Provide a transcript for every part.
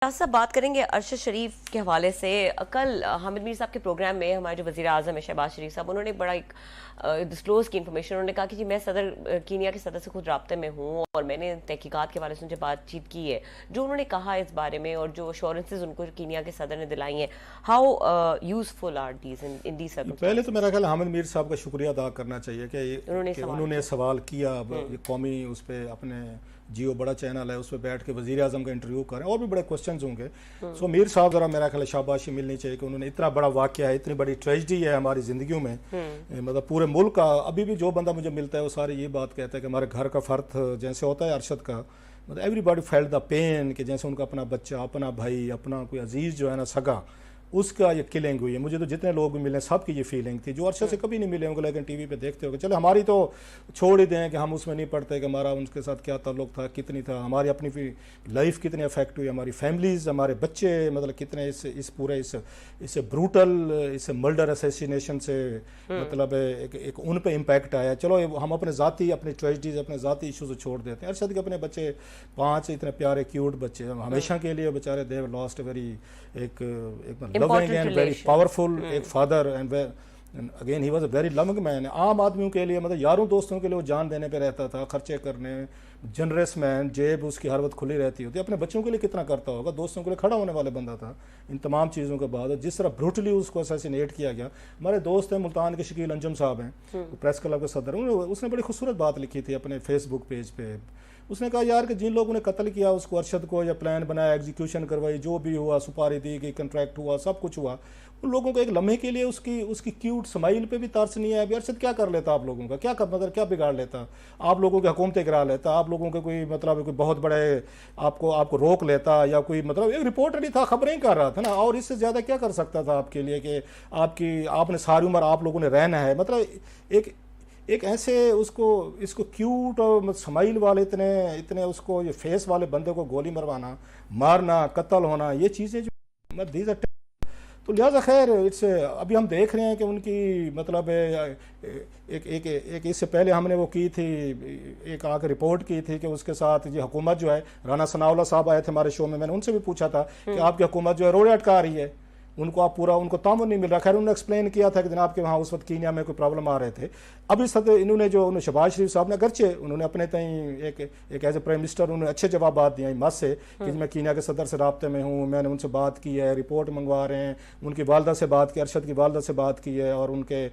साहब बात करेंगे अरशद शरीफ के हवाले से। कल हामिद मीर साहब के प्रोग्राम में हमारे जो वज़ीर आज़म है शहबाज शरीफ साहब, उन्होंने बड़ा एक डिस्क्लोज की इन्फॉर्मेशन। उन्होंने कहा कि जी मैं सदर कीनिया के सदर से खुद राब्ते में हूँ और मैंने तहकीकात के बारे में उनसे बातचीत की है। जो उन्होंने कहा इस बारे में और जो अश्योरेंसेज उनको कीनिया के सदर ने दिलाई हैं, how useful are these in these circumstances? पहले तो मेरा ख्याल हामिद मीर साहब का शुक्रिया अदा करना चाहिए कि उन्होंने सवाल किया। कौमी उस पर अपने जियो बड़ा चैनल है, उस पर बैठ के वज़ीर आज़म का इंटरव्यू करें और भी बड़े क्वेश्चन होंगे। सो मीर साहब ज़रा मेरा ख्याल शाबाशी मिलनी चाहिए कि उन्होंने इतना बड़ा वाक़या है, इतनी बड़ी ट्रेजिडी है हमारी ज़िंदगियों में, मतलब पूरे मुल्क का। अभी भी जो बंदा मुझे मिलता है वो सारे ये बात कहता है कि हमारे घर का फ़र्द जैसे होता है अरशद का, मतलब एवरीबॉडी फेल्ट द पेन कि जैसे उनका अपना बच्चा, अपना भाई, अपना कोई अजीज़ जो है ना सगा, उसका ये किलिंग हुई है। मुझे तो जितने लोग भी मिले सबकी ये फीलिंग थी, जो अरशद से कभी नहीं मिले होंगे लेकिन टीवी पे देखते होंगे। चलो हमारी तो छोड़ ही दें कि हम उसमें नहीं पढ़ते कि हमारा उनके साथ क्या ताल्लुक था, कितनी था हमारी अपनी लाइफ कितनी अफेक्ट हुई, हमारी फैमिलीज, हमारे बच्चे, मतलब कितने इस पूरे इस ब्रूटल इस मर्डर असैसिनेशन से मतलब एक उन पे इम्पैक्ट आया। चलो हम अपने ज़ाती अपनी ट्रेजिडीज अपने ज़ाती इशूज़ छोड़ देते हैं। अरशद के अपने बच्चे 5 इतने प्यारे क्यूट बच्चे हमेशा के लिए बेचारे दे लॉस्ट वेरी एक loving and very powerful एक father and again he was a very loving man. आम आदमियों के लिए, मतलब यारों दोस्तों के लिए वो जान देने पे रहता था, खर्चे करने, जनरस मैन, जेब उसकी हर वक्त खुली रहती होती। अपने बच्चों के लिए कितना करता होगा, दोस्तों के लिए खड़ा होने वाले बंदा था। इन तमाम चीज़ों के बाद जिस तरह ब्रूटली उसको असैसिनेट किया गया। हमारे दोस्त हैं मुल्तान के शकील अंजुम साहब हैं, प्रेस क्लब के सदर, उसने बड़ी खूबसूरत बात लिखी थी अपने फेसबुक पेज पे। उसने कहा यार कि जिन लोगों ने कत्ल किया उसको, अरशद को, या प्लान बनाया, एग्जीक्यूशन करवाई, जो भी हुआ, सुपारी दी गई, कंट्रैक्ट हुआ, सब कुछ हुआ, उन लोगों को एक लम्हे के लिए उसकी क्यूट स्माइल पे भी तरस नहीं आया। अरशद क्या कर लेता आप लोगों का, क्या कर, मतलब क्या बिगाड़ लेता, आप लोगों की हुकूमतें गिरा लेता, आप लोगों के कोई मतलब कोई बहुत बड़े आपको रोक लेता, या कोई मतलब एक रिपोर्टर ही था, खबरें ही कर रहा था ना, और इससे ज़्यादा क्या कर सकता था आपके लिए कि आपने सारी उम्र आप लोगों ने रहना है। मतलब एक ऐसे इसको क्यूट और स्माइल वाले इतने उसको ये फेस वाले बंदे को गोली मरवाना, मारना, कत्ल होना, ये चीज़ें जो दीज आर। तो लिहाजा खैर अभी हम देख रहे हैं कि उनकी मतलब एक इससे पहले हमने वो की थी, एक आके रिपोर्ट की थी कि उसके साथ ये हुकूमत जो है, राना सनाउल्लाह साहब आए थे हमारे शो में, मैंने उनसे भी पूछा था कि आपकी हुकूमत जो है रोड़े अटका रही है, उनको आप पूरा उनको तामुन नहीं मिल रहा। खैर उन्होंने एक्सप्लेन किया था कि जनाब के वहाँ उस वक्त कीनिया में कोई प्रॉब्लम आ रहे थे। अभी इन्होंने शहबाज शरीफ साहब ने अगरचे उन्होंने अपने तई एक एज ए प्राइम मिनिस्टर उन्होंने अच्छे जवाब दिए मत से कि मैं कीनिया के सदर से राब्ते में हूँ, मैंने उनसे बात की है, रिपोर्ट मंगवा रहे हैं, उनकी वालदा से बात की, अरशद की वालदा से बात की है, और उनके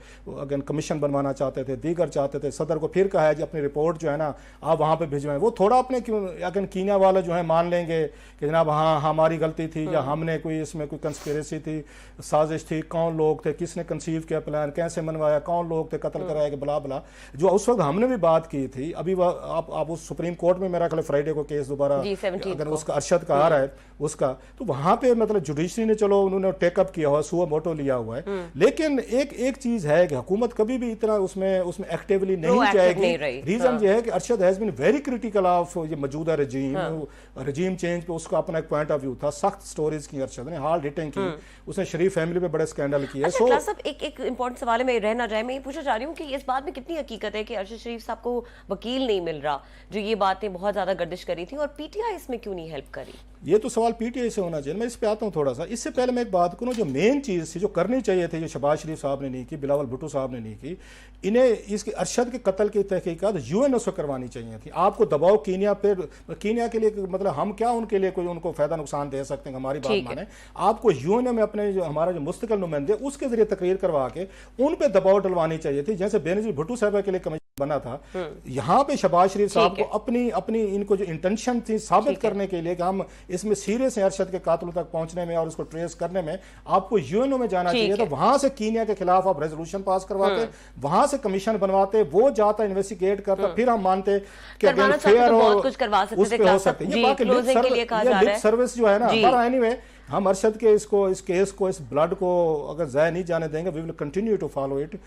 अगेन कमीशन बनवाना चाहते थे, दीगर चाहते थे। सदर को फिर कहा है कि अपनी रिपोर्ट जो है ना आप वहाँ पर भिजवाएं। वो थोड़ा अपने अगेन कीनिया वाले जो है मान लेंगे कि जनाब हाँ हमारी गलती थी, या हमने कोई इसमें कोई कंस्पिरेसी थी, साजिश थी, कौन लोग थे, किसने कंसीव किया प्लान, कैसे मनवाया, कौन लोग थे, कत्ल कराया, बला बला, जो उस वक्त हमने भी बात की थी। अभी आप उस सुप्रीम कोर्ट में मेरा ख्याल फ्राइडे को केस दोबारा अगर उसका अरशद का आ रहा है उसका, तो वहां पे मतलब जुडिशरी ने चलो उन्होंने टेकअप किया हुआ, सुआ मोटो लिया हुआ है। लेकिन एक चीज है कि हुकूमत कभी भी इतना उसमें एक्टिवली नहीं जाएगी। रीजन ये है कि Arshad has been very critical of ये मौजूदा रजीम चेंज पे उसका अपना एक पॉइंट ऑफ व्यू था। सख्त स्टोरीज की अरशद ने, हार्ड हिटिंग की, उसने शरीफ फैमिली पे बड़े स्कैंडल किए। अच्छा सब एक इंपॉर्टेंट सवाल है, मैं रह ना जाए, मैं ये पूछना चाह रही हूँ कि इस बात में कितनी हकीकत है कि अरशद शरीफ साहब को वकील नहीं मिल रहा, जो ये बातें बहुत ज्यादा गर्दिश करी थी, और पीटीआई इसमें क्यों नहीं हेल्प करी? ये तो सवाल पीटीआई से होना चाहिए। मैं इस पे आता हूँ थोड़ा सा। इससे पहले मैं एक बात करूँ, जो मेन चीज़ थी जो करनी चाहिए थी, जो शहबाज शरीफ साहब ने नहीं की, बिलावल भुट्टो साहब ने नहीं की, इन्हें इसके अरशद के कत्ल की तहकीकात यूएनओ करवानी चाहिए थी। आपको दबाव कीनिया पे, कीनिया के लिए मतलब हम क्या उनके लिए कोई उनको फायदा नुकसान दे सकते हैं, हमारी बात माने, आपको यूएनओ में अपने जो हमारा जो मुस्तकिल नुमाइंदे उसके जरिए तकरीर करवा के उन पे दबाव डलवानी चाहिए थी। जैसे बेनजीर भुट्टो साहब के लिए कमीशन बना था, यहाँ पे शहबाज शरीफ साहब को अपनी इनको जो इंटेंशन थी साबित करने के लिए कि हम इसमें सीरियस हैं अरशद के कातलों तक पहुंचने में और उसको ट्रेस करने में, आपको यूएनओ में जाना चाहिए। तो वहां से कीनिया के खिलाफ आप रेजोल्यूशन पास करवाते, वहां से कमीशन बनवाते, वो जाता इन्वेस्टिगेट करता, फिर हम मानते कि फेयर हो सकते हैं। ये बाकी सर्विस जो है ना, पर एनीवे हम अरशद के इस केस को, इस ब्लड को अगर ज़ाया नहीं जाने देंगे, we will continue to follow it.